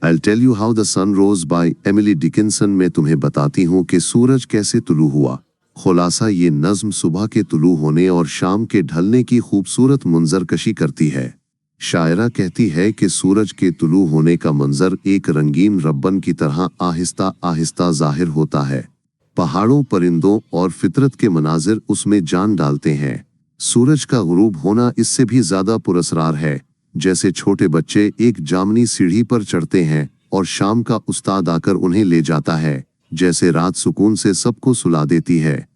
I'll tell you how the sun rose by Emily Dickinson में तुम्हें बताती हूँ कि सूरज कैसे तुलू हुआ। खुलासा ये नज़्म सुबह के तुलू होने और शाम के ढलने की खूबसूरत मंजरकशी करती है। शायरा कहती है कि सूरज के तुलू होने का मंजर एक रंगीन रब्बन की तरह आहिस्ता आहिस्ता जाहिर होता है। पहाड़ों, परिंदों और फितरत के मनाजिर उसमें जान डालते हैं। सूरज का गुरूब होना इससे भी ज्यादा पुरस्रार है, जैसे छोटे बच्चे एक जामनी सीढ़ी पर चढ़ते हैं और शाम का उस्ताद आकर उन्हें ले जाता है, जैसे रात सुकून से सबको सुला देती है।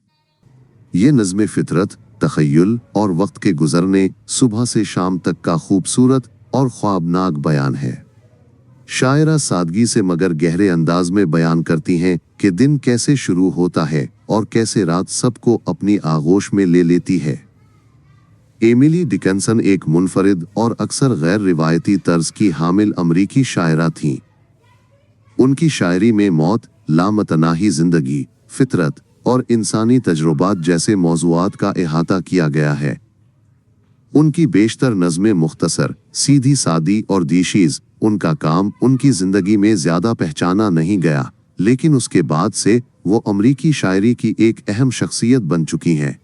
ये नज़्म फितरत, तख़य्युल और वक्त के गुजरने, सुबह से शाम तक का खूबसूरत और ख्वाबनाक बयान है। शायरा सादगी से मगर गहरे अंदाज में बयान करती हैं कि दिन कैसे शुरू होता है और कैसे रात सबको अपनी आगोश में ले लेती है। एमिली डिकिंसन एक मुनफरिद और अक्सर गैर रिवायती तर्ज की हामिल अमरीकी शायरा थीं। उनकी शायरी में मौत, लामतनाही जिंदगी, फितरत और इंसानी तजुर्बात जैसे मौज़ूआत का अहाता किया गया है। उनकी बेशतर नज़्में मुख्तसर, सीधी सादी और दीशीज। उनका काम उनकी जिंदगी में ज्यादा पहचाना नहीं गया, लेकिन उसके बाद से वो अमरीकी शायरी की एक अहम शख्सियत बन चुकी हैं।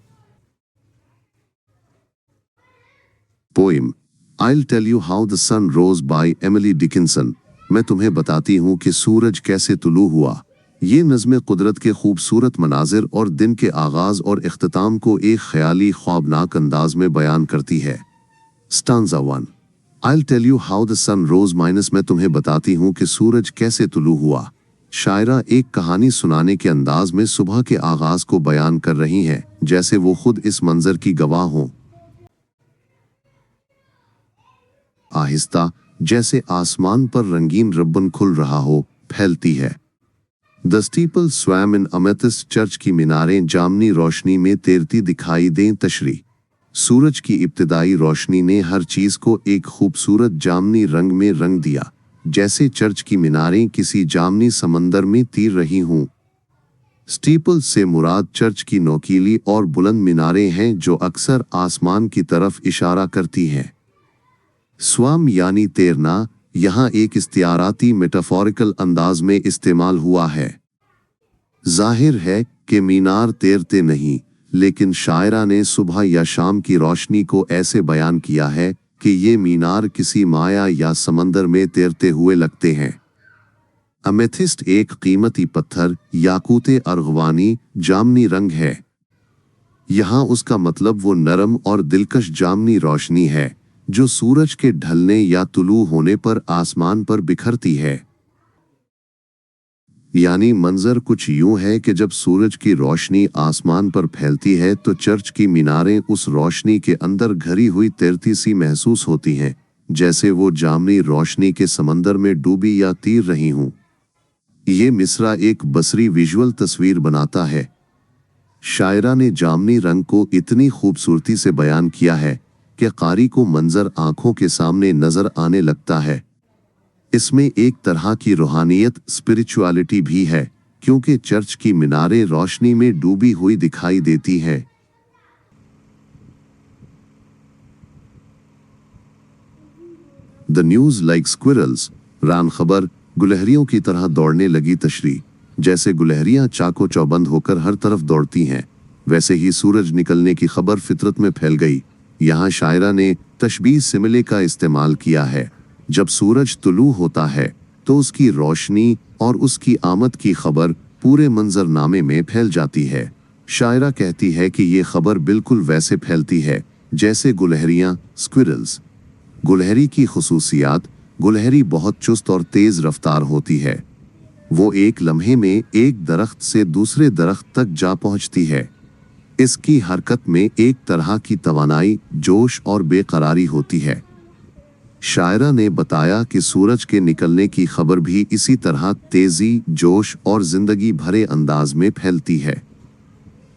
Poem I'll tell you how the sun rose by Emily Dickinson। मैं तुम्हें बताती हूँ कि सूरज कैसे तुलू हुआ। ये नज़्म कुदरत के खूबसूरत मनाजिर और दिन के आगाज और इख्तिताम को एक ख्याली ख्वाबनाक अंदाज में बयान करती है। Stanza 1 I'll tell you how the sun rose minus मैं तुम्हें बताती हूँ कि सूरज कैसे तुलू हुआ। शायरा एक कहानी सुनाने के अंदाज में सुबह के आगाज को बयान कर रही हैं, जैसे वो खुद इस मंजर की गवाह हों। आहिस्ता, जैसे आसमान पर रंगीन रिबन खुल रहा हो, फैलती है। The steeple swum in amethyst church की मीनारें जामनी रोशनी में तैरती दिखाई दें। तशरी सूरज की इब्तिदाई रोशनी ने हर चीज को एक खूबसूरत जामनी रंग में रंग दिया, जैसे चर्च की मीनारें किसी जामनी समंदर में तैर रही हों। स्टीपल से मुराद चर्च की नोकीली और बुलंद मीनारें हैं जो अक्सर आसमान की तरफ इशारा करती हैं। स्वाम यानी तैरना यहाँ एक इस्तियाराती मेटाफोरिकल अंदाज में इस्तेमाल हुआ है। जाहिर है कि मीनार तैरते नहीं, लेकिन शायरा ने सुबह या शाम की रोशनी को ऐसे बयान किया है कि ये मीनार किसी माया या समंदर में तैरते हुए लगते हैं। अमेथिस्ट एक कीमती पत्थर, याकूते अर्गवानी, जामनी रंग है। यहाँ उसका मतलब वो नरम और दिलकश जामनी रोशनी है जो सूरज के ढलने या तुलू होने पर आसमान पर बिखरती है। यानी मंजर कुछ यूं है कि जब सूरज की रोशनी आसमान पर फैलती है तो चर्च की मीनारें उस रोशनी के अंदर घरी हुई तैरती सी महसूस होती हैं, जैसे वो जामनी रोशनी के समंदर में डूबी या तैर रही हूं। ये मिसरा एक बसरी विजुअल तस्वीर बनाता है। शायरा ने जामनी रंग को इतनी खूबसूरती से बयान किया है कि कारी को मंजर आंखों के सामने नजर आने लगता है। इसमें एक तरह की रूहानियत, स्पिरिचुअलिटी भी है, क्योंकि चर्च की मीनारें रोशनी में डूबी हुई दिखाई देती है। द न्यूज लाइक स्क्विरल्स रान खबर गुलहरियों की तरह दौड़ने लगी। तशरी जैसे गुलहरियां चाको चौबंद होकर हर तरफ दौड़ती हैं, वैसे ही सूरज निकलने की खबर फितरत में फैल गई। यहाँ शायरा ने तशबीह सिमिले का इस्तेमाल किया है। जब सूरज तुलू होता है तो उसकी रोशनी और उसकी आमद की खबर पूरे मंजरनामे में फैल जाती है। शायरा कहती है कि ये खबर बिल्कुल वैसे फैलती है जैसे गुलहरियां, स्क्विरल्स। गुलहरी की खुसूसियात, गुलहरी बहुत चुस्त और तेज रफ्तार होती है। वो एक लम्हे में एक दरख्त से दूसरे दरख्त तक जा पहुंचती है। इसकी हरकत में एक तरह की तवानाई, जोश और बेकरारी होती है। शायरा ने बताया कि सूरज के निकलने की खबर भी इसी तरह तेजी, जोश और जिंदगी भरे अंदाज में फैलती है।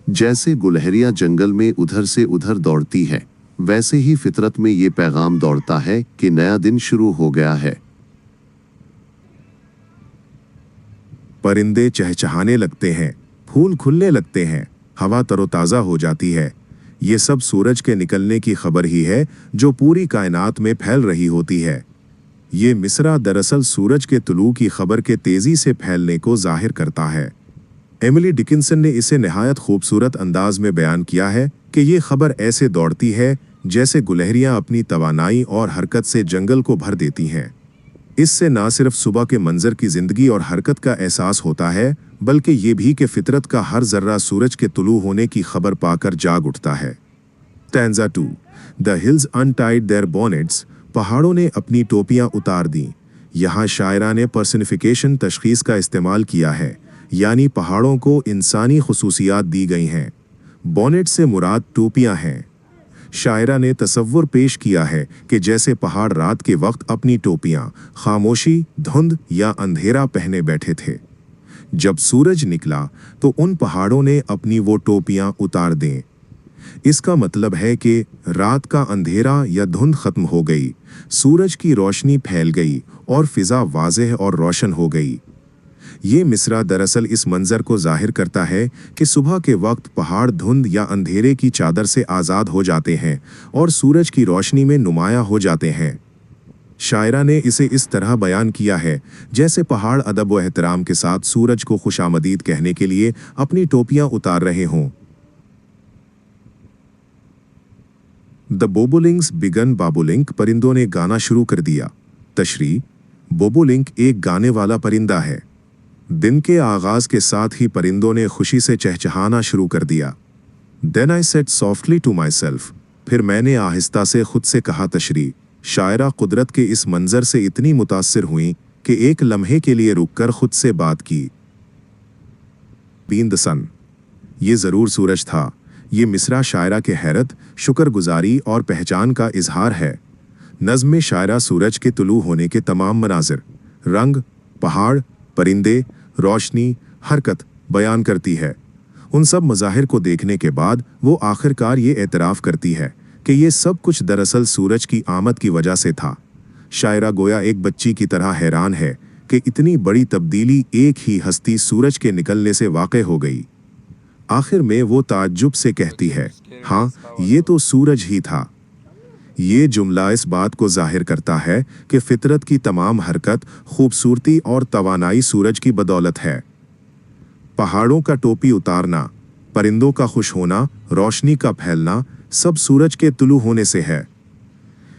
जैसे गुलहरियां जंगल में उधर से उधर दौड़ती है, वैसे ही फितरत में ये पैगाम दौड़ता है कि नया दिन शुरू हो गया है। परिंदे चहचहाने लगते हैं, फूल खुलने लगते हैं, हवा तरोताज़ा हो जाती है। ये सब सूरज के निकलने की खबर ही है जो पूरी कायनात में फैल रही होती है। ये मिसरा दरअसल सूरज के तुलू की खबर के तेजी से फैलने को जाहिर करता है। एमिली डिकिंसन ने इसे निहायत खूबसूरत अंदाज में बयान किया है कि ये खबर ऐसे दौड़ती है जैसे गुलहरियां अपनी तवानाई और हरकत से जंगल को भर देती हैं। इससे न सिर्फ सुबह के मंजर की जिंदगी और हरकत का एहसास होता है, बल्कि ये भी कि फितरत का हर जर्रा सूरज के तुलू होने की खबर पाकर जाग उठता है। Stanza 2। The hills untied their bonnets. पहाड़ों ने अपनी टोपियां उतार दी। यहाँ शायरा ने पर्सनिफिकेशन तशखीस का इस्तेमाल किया है, यानी पहाड़ों को इंसानी खुसूसियात दी गई हैं। बॉनेट से मुराद टोपियां हैं। शायरा ने तसव्वुर पेश किया है कि जैसे पहाड़ रात के वक्त अपनी टोपियां खामोशी, धुंध या अंधेरा पहने बैठे थे। जब सूरज निकला तो उन पहाड़ों ने अपनी वो टोपियां उतार दें। इसका मतलब है कि रात का अंधेरा या धुंध खत्म हो गई, सूरज की रोशनी फैल गई और फिजा वाज़ेह और रोशन हो गई। ये मिसरा दरअसल इस मंजर को जाहिर करता है कि सुबह के वक्त पहाड़ धुंध या अंधेरे की चादर से आज़ाद हो जाते हैं और सूरज की रोशनी में नुमाया हो जाते हैं। शायरा ने इसे इस तरह बयान किया है जैसे पहाड़ अदब व एहतराम के साथ सूरज को खुशामदीद कहने के लिए अपनी टोपियां उतार रहे हों। The bobolinks begun bobolink. परिंदों ने गाना शुरू कर दिया। तशरीह: बोबोलिंक एक गाने वाला परिंदा है। दिन के आगाज के साथ ही परिंदों ने खुशी से चहचहाना शुरू कर दिया। Then I said softly to myself. फिर मैंने आहिस्ता से खुद से कहा। तशरीह: शायरा कुदरत के इस मंजर से इतनी मुतासिर हुई कि एक लम्हे के लिए रुककर खुद से बात की। बीन द सन। ये ज़रूर सूरज था। ये मिसरा शायरा के हैरत, शुक्रगुजारी और पहचान का इजहार है। नज़्म में शायरा सूरज के तुलू होने के तमाम मनाजिर, रंग, पहाड़, परिंदे, रोशनी, हरकत बयान करती है। उन सब मज़ाहिर को देखने के बाद वो आखिरकार ये एतराफ़ करती है कि ये सब कुछ दरअसल सूरज की आमद की वजह से था। शायरा गोया एक बच्ची की तरह हैरान है कि इतनी बड़ी तब्दीली एक ही हस्ती सूरज के निकलने से वाक़े हो गई। आखिर में वो ताज्जुब से कहती है, हाँ, ये तो सूरज ही था। ये जुमला इस बात को जाहिर करता है कि फितरत की तमाम हरकत, खूबसूरती और तवानाई सूरज की बदौलत है। पहाड़ों का टोपी उतारना, परिंदों का खुश होना, रोशनी का फैलना, सब सूरज के तुलू होने से है।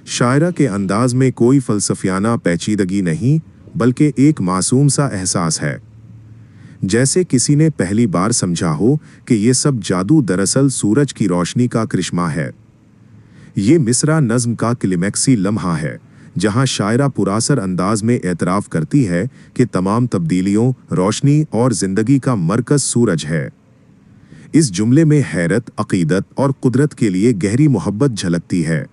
शायरा के अंदाज में कोई फ़लसफ़ियाना पेचीदगी नहीं, बल्कि एक मासूम सा एहसास है, जैसे किसी ने पहली बार समझा हो कि ये सब जादू दरअसल सूरज की रोशनी का करिश्मा है। ये मिसरा नज़्म का क्लिमैक्सी लम्हा है, जहां शायरा पुरासर अंदाज में एतराफ़ करती है कि तमाम तब्दीलियों, रोशनी और ज़िंदगी का मरकज़ सूरज है। इस जुमले में हैरत, अक़ीदत और कुदरत के लिए गहरी मोहब्बत झलकती है।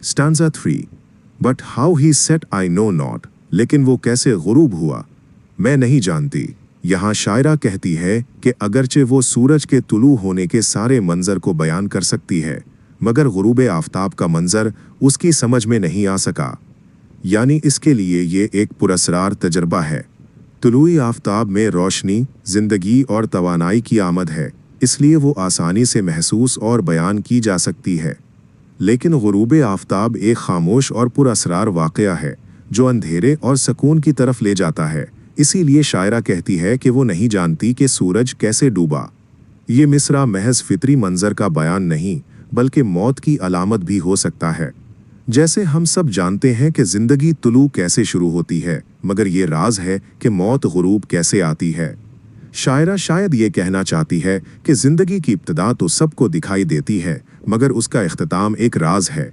Stanza 3। But how he set I know not. लेकिन वो कैसे गुरूब हुआ, मैं नहीं जानती। यहाँ शायरा कहती है कि अगरचे वो सूरज के तुलू होने के सारे मंजर को बयान कर सकती है, मगर गुरूब आफ्ताब का मंजर उसकी समझ में नहीं आ सका। यानी इसके लिए ये एक पुरस्रार तजर्बा है। तुलूई आफ्ताब में रोशनी, ज़िंदगी और तवानाई की आमद है, इसलिए वो आसानी से महसूस और बयान की जा सकती है। लेकिन गुरूब आफ्ताब एक खामोश और पुरअसरार वाक़या है जो अंधेरे और सुकून की तरफ ले जाता है। इसीलिए शायरा कहती है कि वो नहीं जानती कि सूरज कैसे डूबा। ये मिसरा महज फितरी मंजर का बयान नहीं, बल्कि मौत की अलामत भी हो सकता है। जैसे हम सब जानते हैं कि ज़िंदगी तुलू कैसे शुरू होती है, मगर ये राज है कि मौत गुरूब कैसे आती है। शायरा शायद ये कहना चाहती है कि ज़िंदगी की इब्तिदा तो सबको दिखाई देती है, मगर उसका इख्तिताम एक राज है।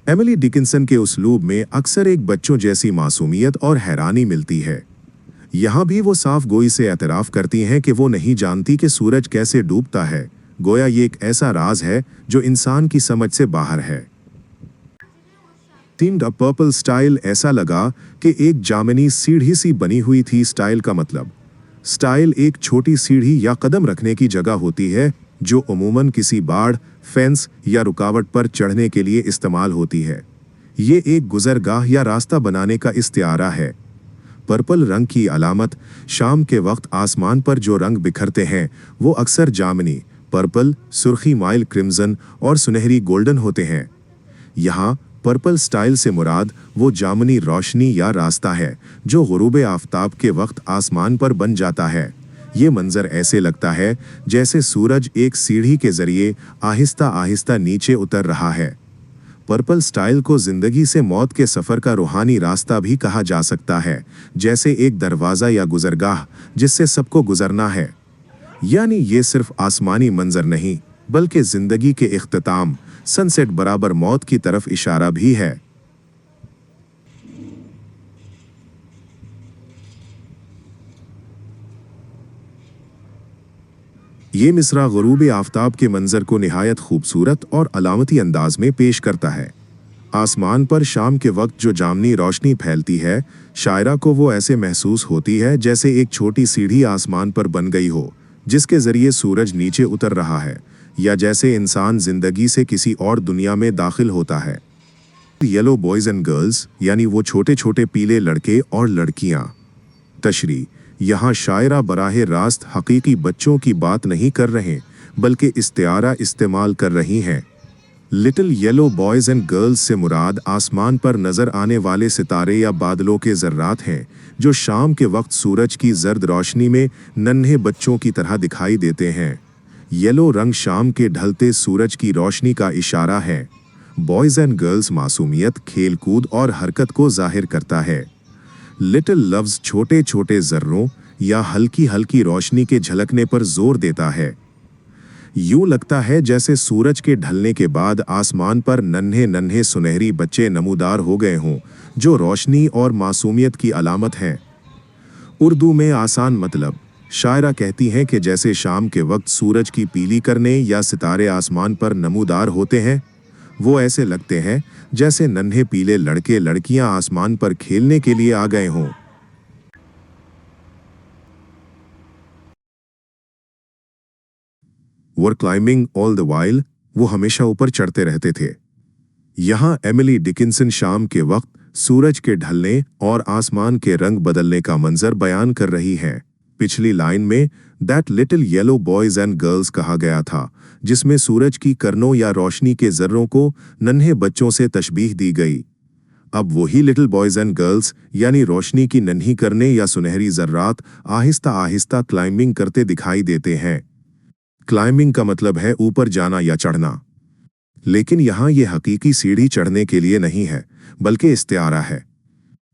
एमिली डिकिंसन के उसलूब में अक्सर एक बच्चों जैसी मासूमियत और हैरानी मिलती है। यहाँ भी वो साफ गोई से एतराफ़ करती हैं कि वो नहीं जानती कि सूरज कैसे डूबता है। गोया ये एक ऐसा राज है जो इंसान की समझ से बाहर है। टीम्ड अ पर्पल स्टाइल। ऐसा लगा कि एक जामनी सीढ़ी सी बनी हुई थी। स्टाइल का मतलब, स्टाइल एक छोटी सीढ़ी या कदम रखने की जगह होती है जो अमूमन किसी बाड़, फेंस या रुकावट पर चढ़ने के लिए इस्तेमाल होती है। ये एक गुजरगाह या रास्ता बनाने का इस्तिआरा है। पर्पल रंग की अलामत शाम के वक्त आसमान पर जो रंग बिखरते हैं वो अक्सर जामनी, पर्पल सुर्खी माइल क्रिम्सन और सुनहरी गोल्डन होते हैं। यहाँ पर्पल स्टाइल से मुराद वो जामुनी रोशनी या रास्ता है जो गुरूब आफताब के वक्त आसमान पर बन जाता है। ये मंजर ऐसे लगता है जैसे सूरज एक सीढ़ी के जरिए आहिस्ता आहिस्ता नीचे उतर रहा है। पर्पल स्टाइल को जिंदगी से मौत के सफर का रूहानी रास्ता भी कहा जा सकता है, जैसे एक दरवाजा या गुजरगाह जिससे सबको गुजरना है। यानी ये सिर्फ आसमानी मंजर नहीं बल्कि जिंदगी के इख्तिताम सनसेट बराबर मौत की तरफ इशारा भी है। ये मिसरा गुरूब आफताब के मंजर को निहायत खूबसूरत और अलामती अंदाज में पेश करता है। आसमान पर शाम के वक्त जो जामनी रोशनी फैलती है, शायरा को वो ऐसे महसूस होती है जैसे एक छोटी सीढ़ी आसमान पर बन गई हो जिसके जरिए सूरज नीचे उतर रहा है, या जैसे इंसान जिंदगी से किसी और दुनिया में दाखिल होता है। येलो बॉयज एंड गर्ल्स यानी वो छोटे छोटे पीले लड़के और लड़कियां। तशरी यहाँ शायरा बराहे रास्त हकीकी बच्चों की बात नहीं कर रहे बल्कि इस्तिआरा इस्तेमाल कर रही हैं। Little yellow boys and girls से मुराद आसमान पर नजर आने वाले सितारे या बादलों के जर्रात हैं जो शाम के वक्त सूरज की जर्द रोशनी में नन्हे बच्चों की तरह दिखाई देते हैं। येलो रंग शाम के ढलते सूरज की रोशनी का इशारा है। बॉयज एंड गर्ल्स मासूमियत, खेलकूद और हरकत को जाहिर करता है। लिटिल लफ्ज छोटे छोटे जर्रों या हल्की हल्की रोशनी के झलकने पर जोर देता है। यूं लगता है जैसे सूरज के ढलने के बाद आसमान पर नन्हे नन्हे सुनहरी बच्चे नमूदार हो गए हों जो रोशनी और मासूमियत की अलामत हैं। उर्दू में आसान मतलब शायरा कहती हैं कि जैसे शाम के वक्त सूरज की पीली करने या सितारे आसमान पर नमूदार होते हैं, वो ऐसे लगते हैं जैसे नन्हे पीले लड़के लड़कियां आसमान पर खेलने के लिए आ गए हों। वर क्लाइंबिंग ऑल द वाइल, वो हमेशा ऊपर चढ़ते रहते थे। यहाँ एमिली डिकिंसन शाम के वक्त सूरज के ढलने और आसमान के रंग बदलने का मंजर बयान कर रही हैं। पिछली लाइन में that little yellow boys and girls कहा गया था, जिसमें सूरज की करनों या रोशनी के जर्रों को नन्हे बच्चों से तशबीह दी गई। अब वही लिटिल बॉयज एंड गर्ल्स यानी रोशनी की नन्ही करने या सुनहरी जर्रात आहिस्ता आहिस्ता क्लाइंबिंग करते दिखाई देते हैं। क्लाइंबिंग का मतलब है ऊपर जाना या चढ़ना, लेकिन यहाँ ये हकीकी सीढ़ी चढ़ने के लिए नहीं है बल्कि इस्तिआरा है।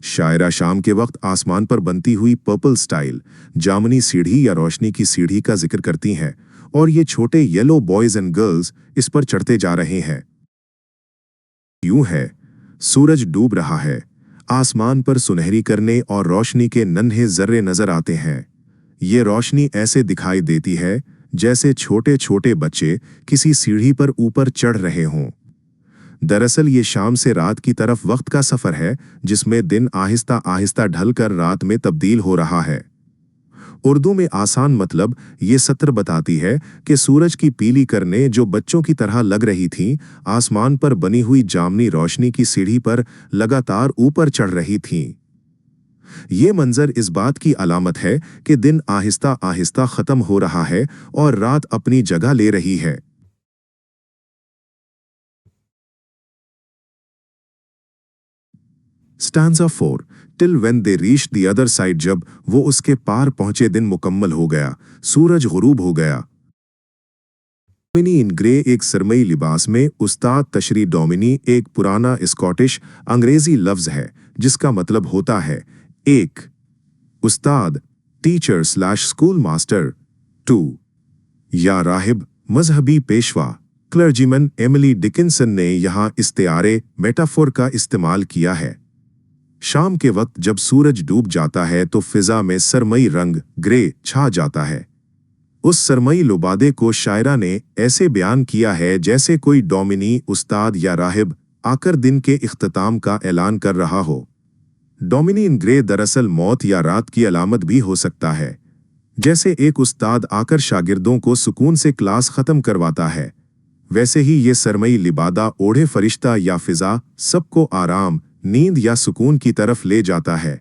शायरा शाम के वक्त आसमान पर बनती हुई पर्पल स्टाइल जामुनी सीढ़ी या रोशनी की सीढ़ी का जिक्र करती हैं और ये छोटे येलो बॉयज एंड गर्ल्स इस पर चढ़ते जा रहे हैं। यूं है, सूरज डूब रहा है, आसमान पर सुनहरी करने और रोशनी के नन्हे जर्रे नजर आते हैं। ये रोशनी ऐसे दिखाई देती है जैसे छोटे छोटे बच्चे किसी सीढ़ी पर ऊपर चढ़ रहे हों। दरअसल ये शाम से रात की तरफ वक्त का सफर है जिसमें दिन आहिस्ता आहिस्ता ढलकर रात में तब्दील हो रहा है। उर्दू में आसान मतलब ये सत्र बताती है कि सूरज की पीली करने जो बच्चों की तरह लग रही थीं, आसमान पर बनी हुई जामनी रोशनी की सीढ़ी पर लगातार ऊपर चढ़ रही थीं। ये मंजर इस बात की अलामत है कि दिन आहिस्ता आहिस्ता खत्म हो रहा है और रात अपनी जगह ले रही है। Stanza 4 till when they reach the other side, जब वो उसके पार पहुंचे दिन मुकम्मल हो गया, सूरज गुरूब हो गया। डोमिनी इन ग्रे एक सरमई लिबास में उस्ताद तशरी डोमिनी एक पुराना स्कॉटिश अंग्रेजी लफ्ज है जिसका मतलब होता है एक उस्ताद, टीचर स्लैश स्कूल मास्टर। 2 या राहिब, मजहबी पेशवा, क्लर्जीमैन। एमिली डिकिंसन ने यहाँ इस्तिआरे मेटाफोर का इस्तेमाल किया है। शाम के वक्त जब सूरज डूब जाता है तो फिजा में सरमई रंग ग्रे छा जाता है। उस सरमई लुबादे को शायरा ने ऐसे बयान किया है जैसे कोई डोमिनी, उस्ताद या राहिब आकर दिन के इख्तिताम का ऐलान कर रहा हो। डोमिनी इन ग्रे दरअसल मौत या रात की अलामत भी हो सकता है, जैसे एक उस्ताद आकर शागिर्दों को सुकून से क्लास खत्म करवाता है, वैसे ही ये सरमई लिबादा ओढ़े फरिश्ता या फिजा सबको आराम, नींद या सुकून की तरफ ले जाता है।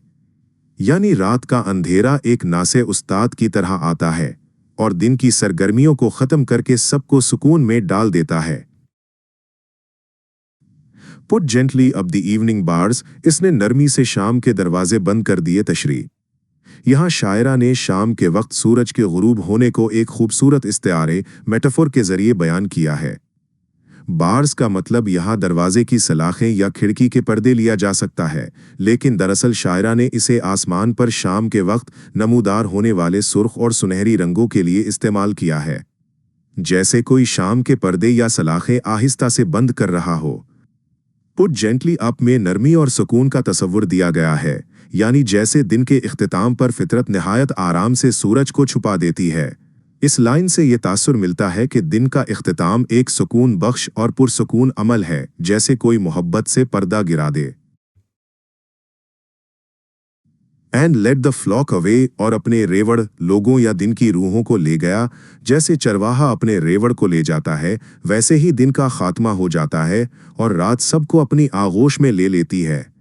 यानी रात का अंधेरा एक नासे उस्ताद की तरह आता है और दिन की सरगर्मियों को खत्म करके सबको सुकून में डाल देता है। Put gently up the evening bars, इसने नरमी से शाम के दरवाजे बंद कर दिए तशरीह। यहाँ शायरा ने शाम के वक्त सूरज के गुरूब होने को एक खूबसूरत इस्तिआरे मेटाफोर के जरिए बयान किया है। बार्स का मतलब यहाँ दरवाजे की सलाखें या खिड़की के पर्दे लिया जा सकता है, लेकिन दरअसल शायरा ने इसे आसमान पर शाम के वक्त नमूदार होने वाले सुर्ख और सुनहरी रंगों के लिए इस्तेमाल किया है, जैसे कोई शाम के पर्दे या सलाखें आहिस्ता से बंद कर रहा हो। पुट जेंटली अप में नरमी और सुकून का तस्वुर दिया गया है, यानी जैसे दिन के इख्तिताम पर फितरत निहायत आराम से सूरज को छुपा देती है। इस लाइन से ये तासुर मिलता है कि दिन का इख्तिताम एक सुकून बख्श और पुरसुकून अमल है, जैसे कोई मोहब्बत से पर्दा गिरा दे। And let the flock away, और अपने रेवड़ लोगों या दिन की रूहों को ले गया। जैसे चरवाहा अपने रेवड़ को ले जाता है, वैसे ही दिन का खात्मा हो जाता है और रात सबको अपनी आगोश में ले लेती है।